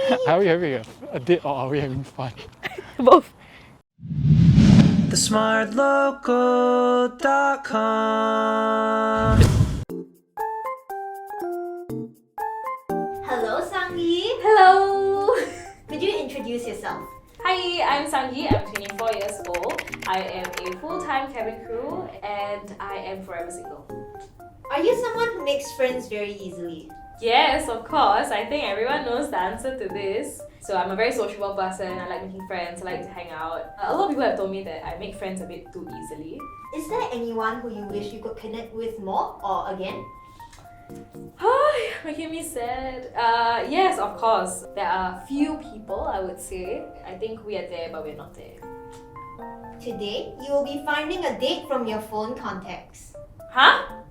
Are we having a date or are we having fun? Both. thesmartlocal.com. Hello, Sangee. Hello! Could you introduce yourself? Hi, I'm Sangee. I'm 24 years old. I am a full-time cabin crew and I am forever single. Are you someone who makes friends very easily? Yes, of course. I think everyone knows the answer to this. So I'm a very sociable person. I like making friends. I like to hang out. A lot of people have told me that I make friends a bit too easily. Is there anyone who you wish you could connect with more or again? Making me sad. Yes, of course. There are few people, I would say. I think we are there, but we're not there. Today, you will be finding a date from your phone contacts. Huh?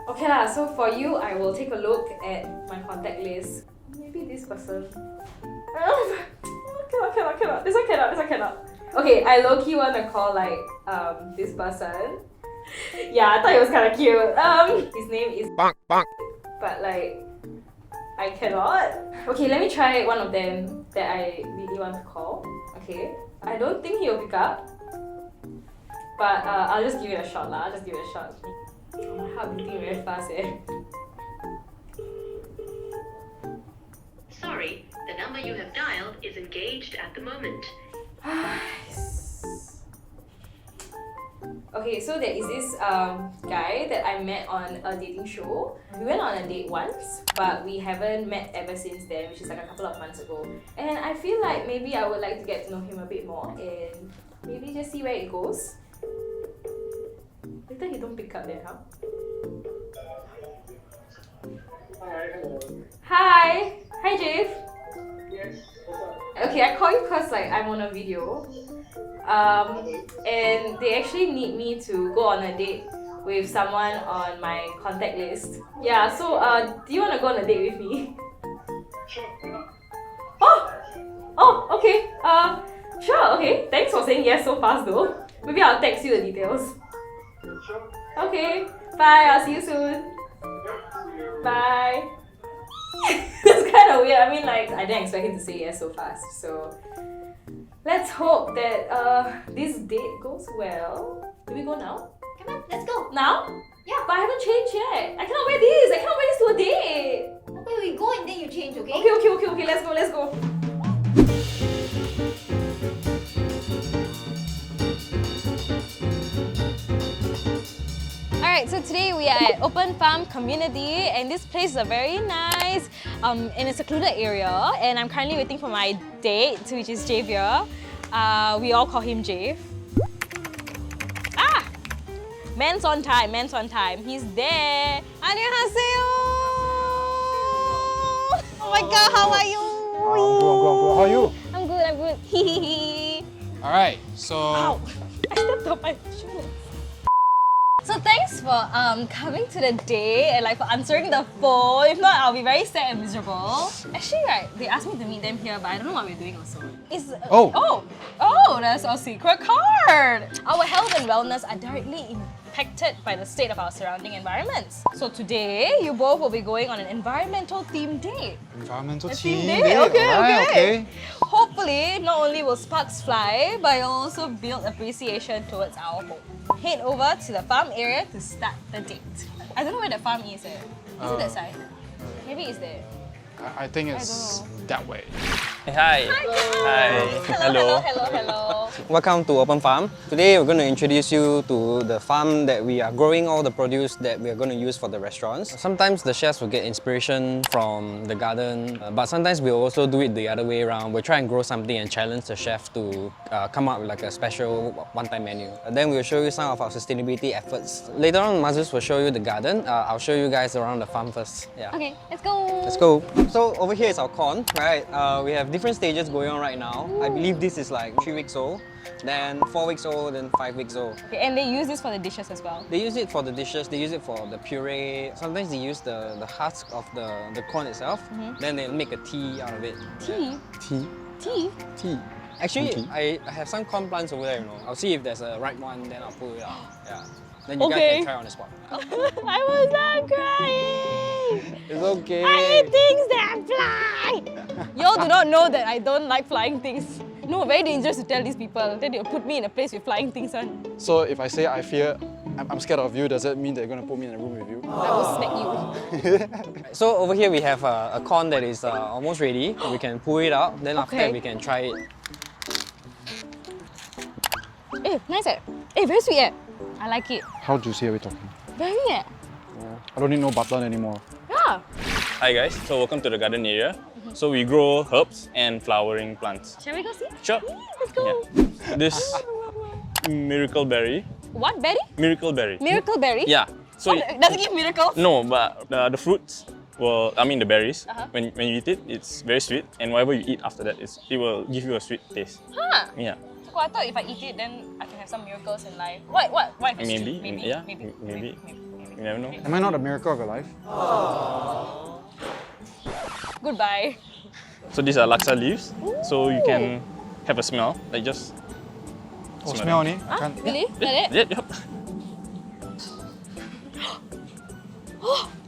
Okay lah, so for you, I will take a look at my contact list. Maybe this person. Cannot. This one cannot. Okay, I low-key want to call like this person. Yeah, I thought it was kind of cute. His name is Bonk. But like, I cannot. Okay, let me try one of them that I really want to call. Okay, I don't think he'll pick up. But I'll just give it a shot lah. My heart beating very fast eh. Sorry, the number you have dialed is engaged at the moment. Okay, so there is this guy that I met on a dating show. We went on a date once, but we haven't met ever since then, which is like a couple of months ago. And I feel like maybe I would like to get to know him a bit more and maybe just see where it goes. Later he don't pick up then, huh? Hi! Hi, Jave! Yes, what's up? Okay, I call you because like I'm on a video. And they actually need me to go on a date with someone on my contact list. Yeah, so do you want to go on a date with me? Sure. Oh, okay. Sure, okay. Thanks for saying yes so fast though. Maybe I'll text you the details. Sure. Okay, bye. I'll see you soon. Yep, see you. Bye. That's kind of weird. I mean, like, I didn't expect him to say yes so fast. So, let's hope that this date goes well. Do we go now? Come on, let's go. Now? Yeah. But I haven't changed yet. I cannot wear this. I cannot wear this to a date. Okay, we go and then you change, okay? Okay. Let's go. Alright, so today we are at Open Farm Community and this place is a very nice in a secluded area and I'm currently waiting for my date, which is Javier. We all call him Jave. Man's on time. He's there. 안녕하세요. Oh my god, how are you? I'm good. How are you? I'm good. Alright, so... Ow! I stepped on my shoe. So thanks for coming to the day and like for answering the phone. If not, I'll be very sad and miserable. Actually, right, they asked me to meet them here, but I don't know what we're doing also. That's our secret card. Our health and wellness are directly impacted by the state of our surrounding environments. So today, you both will be going on an environmental themed date. Environmental A team team day? Okay. Hopefully, not only will sparks fly, but you'll also build appreciation towards our home. Head over to the farm area to start the date. I don't know where the farm is. Is it that side? Maybe it's there. I think it's that way. Hi. Hello. Hello. Welcome to Open Farm. Today we're going to introduce you to the farm that we are growing all the produce that we are going to use for the restaurants. Sometimes the chefs will get inspiration from the garden, but sometimes we'll also do it the other way around. We'll try and grow something and challenge the chef to come up with like a special one-time menu. Then we'll show you some of our sustainability efforts. Later on, Mazus will show you the garden. I'll show you guys around the farm first. Yeah. Okay, let's go. Let's go. So over here is our corn, right? We have different stages going on right now. I believe this is like 3 weeks old, then 4 weeks old, then 5 weeks old. Okay, and they use this for the dishes as well? They use it for the dishes, they use it for the puree. Sometimes they use the husk of the corn itself, then they make a tea out of it. Tea? Tea? Tea? Actually, Tea. I have some corn plants over there, you know. I'll see if there's a ripe one, then I'll pull it out. Yeah. Then you guys can try on the spot. I was not crying! It's okay. I eat things that People do not know that I don't like flying things. No, very dangerous to tell these people. Then they'll put me in a place with flying things on. So if I say I'm scared of you, does that mean they're gonna put me in a room with you? I will smack you. So over here we have a corn that is almost ready. We can pull it out, then after that we can try it. Eh, nice eh? Eh, very sweet eh? I like it. How juicy are we talking? Very eh? I don't need no button anymore. Yeah. Hi guys, so welcome to the garden area. So we grow herbs and flowering plants. Shall we go see? Sure. Let's go. Yeah. This miracle berry. What berry? Miracle berry. Miracle berry? Yeah. So Does it give miracles? no, but the fruits, well, I mean the berries. Uh-huh. When you eat it, it's very sweet, and whatever you eat after that, it will give you a sweet taste. Huh. Yeah. So I thought if I eat it, then I can have some miracles in life. What if it's Maybe. true? Maybe. Yeah. Maybe. Maybe. You never know. Am I not a miracle of your life? Goodbye. So these are laksa leaves. So you can have a smell, like just. Oh, smell only? I Huh? can't. Really? Like that? Yep.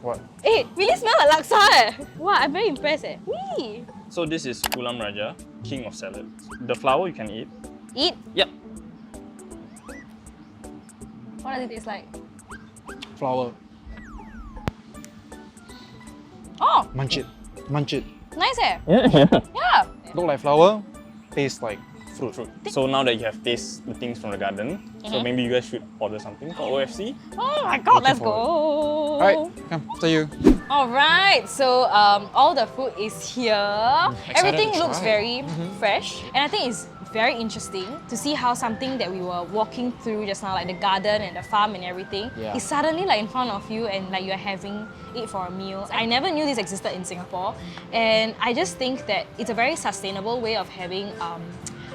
What? Eh, really smell like laksa eh. Wow, I'm very impressed eh. Wee. So this is ulam raja, king of salads. The flower you can eat. Eat. Yep. What does it taste like? Flower. Oh, Munch it. Munch it. nice eh. Yeah. Yeah. Look like flower, taste like fruit. Fruit. So now that you have tasted the things from the garden, so maybe you guys should order something for OFC. Oh my god, let's forward. go. Alright, come, after you. Alright, so all the food is here. Excited Everything to looks try. very fresh, and I think it's very interesting to see how something that we were walking through just now, like the garden and the farm and everything, Yeah. is suddenly like in front of you and like you're having it for a meal. I never knew this existed in Singapore, and I just think that it's a very sustainable way of having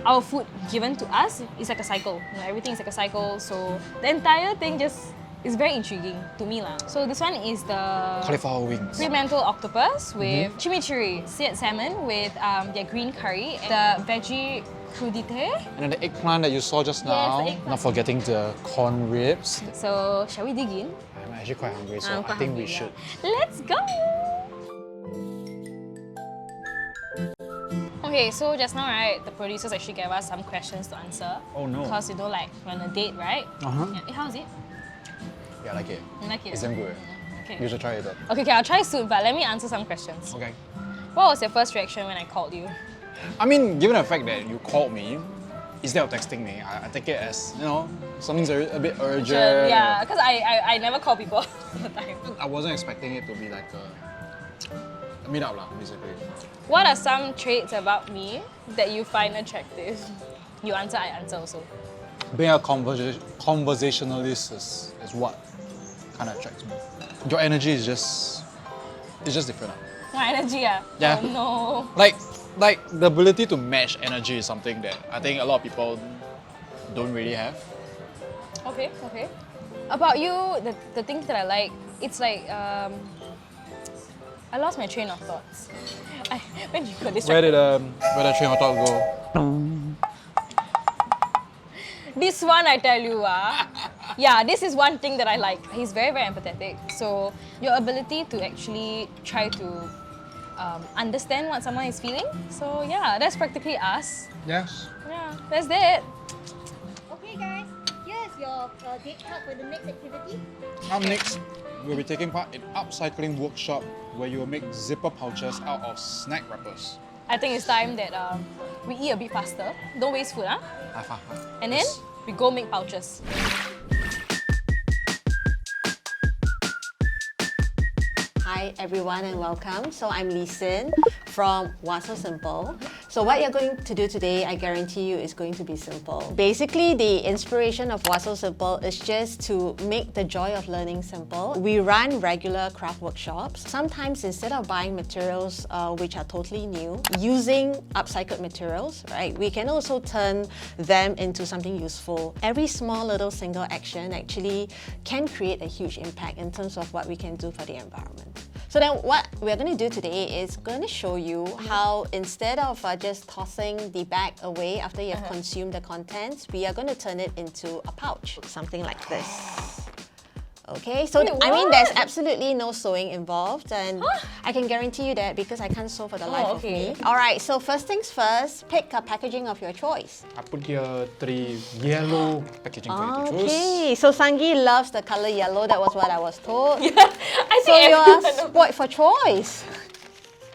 our food given to us. It's like a cycle. You know, everything is like a cycle, so the entire thing just is very intriguing to me lah. So this one is the Cauliflower wings. Fremantle octopus with chimichurri, seared salmon with their green curry, the veggie crudité. And then the eggplant that you saw just Yes, now. the eggplant. Not forgetting the corn ribs. So shall we dig in? I'm actually quite hungry, so I'm I quite think hungry, we yeah. should. Let's go! Okay, so just now, right, the producers actually gave us some questions to answer. Oh no. Because, you know, like, we're on a date, right? Uh-huh. Yeah. How's it? Yeah, I like it. You like it? It's damn good. Okay. You should try it though. Okay, I'll try soon, but let me answer some questions. Okay. What was your first reaction when I called you? I mean, given the fact that you called me, instead of texting me, I take it as, you know, something's a bit urgent. Yeah, because I never call people all the time. I wasn't expecting it to be like a meet up lah, basically. What are some traits about me that you find attractive? You answer, I answer also. Being a conversationalist is what kind of attracts me. Your energy is just different. My energy, ah? Yeah. Oh no. Like the ability to match energy is something that I think a lot of people don't really have. Okay. About you, the things that I like, it's like, I lost my train of thoughts. When you got distracted. Where the train of thought go? This one, I tell you, yeah, this is one thing that I like. He's very, very empathetic. So your ability to actually try to understand what someone is feeling. So yeah, that's practically us. Yes. Yeah, that's it. Okay, guys, here's your date card for the next activity. Up next, we'll be taking part in upcycling workshop where you will make zipper pouches out of snack wrappers. I think it's time that we eat a bit faster. Don't waste food, huh? And then we go make pouches. Hi everyone and welcome. So I'm Lee Sin from What's So Simple. So what you're going to do today, I guarantee you, is going to be simple. Basically, the inspiration of What's So Simple is just to make the joy of learning simple. We run regular craft workshops. Sometimes instead of buying materials which are totally new, using upcycled materials, right, we can also turn them into something useful. Every small little single action actually can create a huge impact in terms of what we can do for the environment. So then what we're going to do today is going to show you how instead of just tossing the bag away after you have consumed the contents, we are going to turn it into a pouch, something like this. Okay, so Wait, I mean, what? there's absolutely no sewing involved, and I can guarantee you that because I can't sew for the life of okay. me. All right, so first things first, pick a packaging of your choice. I put here 3 yellow packaging for you to choose. Okay, so Sangee loves the color yellow. That was what I was told. I So think you are everyone- spoiled for choice.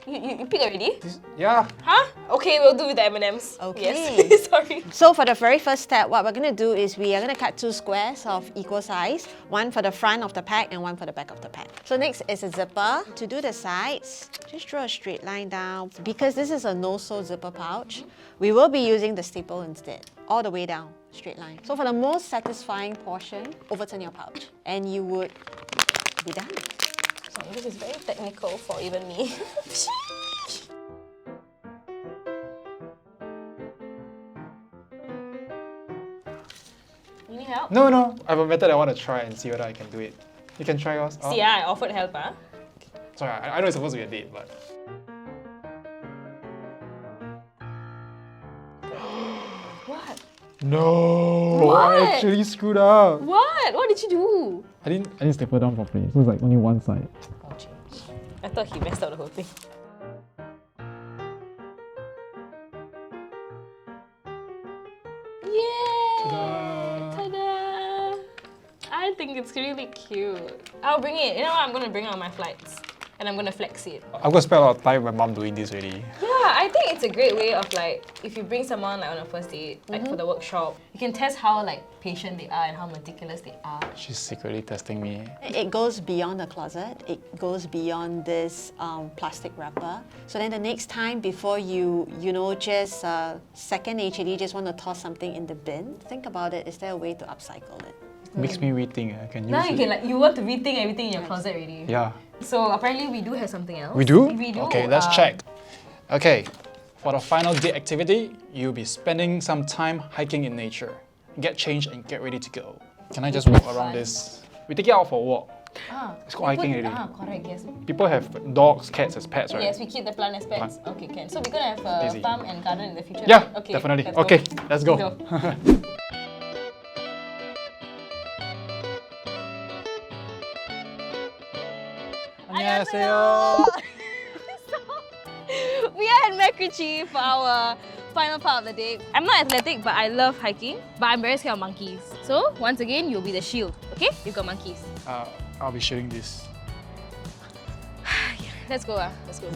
You pick already? Yeah. Huh? Okay, we'll do with the M&Ms. Okay. Yes. Sorry. So for the very first step, what we're going to do is we are going to cut 2 squares of equal size, one for the front of the pack and one for the back of the pack. So next is a zipper. To do the sides, just draw a straight line down. Because this is a no-sew zipper pouch, we will be using the staple instead, all the way down, straight line. So for the most satisfying portion, overturn your pouch and you would be done. So this is very technical for even me. You need help? No, no. I have a method I want to try and see whether I can do it. You can try yours. See, I offered help, huh? Sorry, I know it's supposed to be a date, but. What? No! What? I actually screwed up. What? What did you do? I didn't staple down properly, so it's like only one side. Oh, change. I thought he messed up the whole thing. Yay! Ta-da! I think it's really cute. I'll bring it. You know what? I'm gonna bring it on my flights. And I'm gonna flex it. I'm gonna spend a lot of time with my mom doing this already. Yeah, I think it's a great way of like, if you bring someone like on a first date, like for the workshop, you can test how like patient they are and how meticulous they are. She's secretly testing me. It goes beyond the closet. It goes beyond this plastic wrapper. So then the next time before you just second nature, just want to toss something in the bin, think about it. Is there a way to upcycle it? Makes me rethink. I can use Now it. you can like, you want to rethink everything in your closet already. Yeah. So apparently we do have something else. We do? We do. Okay, let's check. Okay, for the final date activity, you'll be spending some time hiking in nature. Get changed and get ready to go. Can I just walk around this? We take it out for a walk. It's called hiking already. Correct, yes. People have dogs, cats as pets, right? Yes, we keep the plant as pets. Okay, can. So we're gonna have a Easy. farm and garden in the future? Yeah, okay, definitely. let's go. Okay, let's go. 안녕하세요. We are at Macritchie for our final part of the day. I'm not athletic, but I love hiking. But I'm very scared of monkeys. So once again, you'll be the shield. Okay? You've got monkeys. I'll be shooting this. Let's go. Let's go.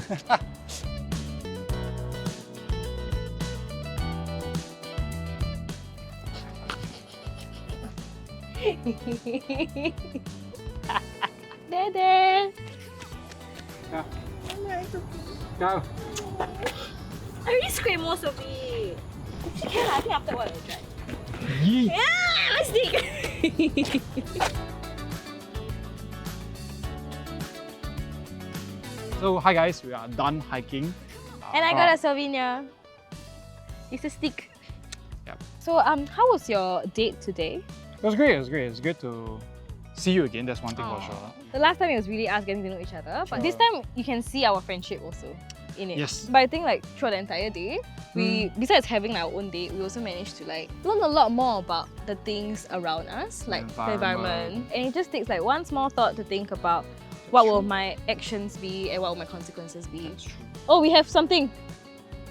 Dede. Go. I already scraped most of it. Actually, can I think after a while I'll try. Yeet. Yeah, let's dig. So hi guys, we are done hiking. And I got a souvenir. It's a stick. Yep. So how was your date today? It was great. It's good to see you again. That's one thing for sure. The last time it was really us getting to know each other, but this time you can see our friendship also in it. Yes. But I think like throughout the entire day, we besides having our own date, we also managed to like learn a lot more about the things around us, like the environment. And it just takes like one small thought to think about what will my actions be and what will my consequences be. That's true. Oh, we have something.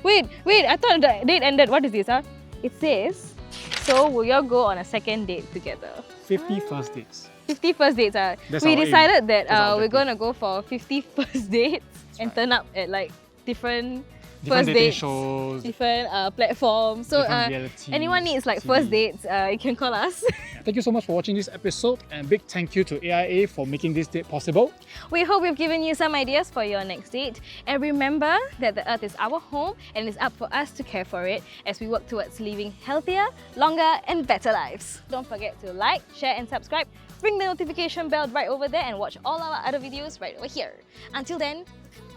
Wait, I thought the date ended. What is this, huh? It says, so will you all go on a second date together? 50 first dates. 50 first dates. That's We our aim. decided that That's our we're objective. gonna go for 50 first dates and turn up at like different Different first dating dates, shows, different platforms. So different realities, anyone needs like TV. first dates, you can call us. Thank you so much for watching this episode, and big thank you to AIA for making this date possible. We hope we've given you some ideas for your next date. And remember that the earth is our home and it's up for us to care for it as we work towards living healthier, longer and better lives. Don't forget to like, share and subscribe. Ring the notification bell right over there and watch all our other videos right over here. Until then,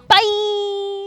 bye!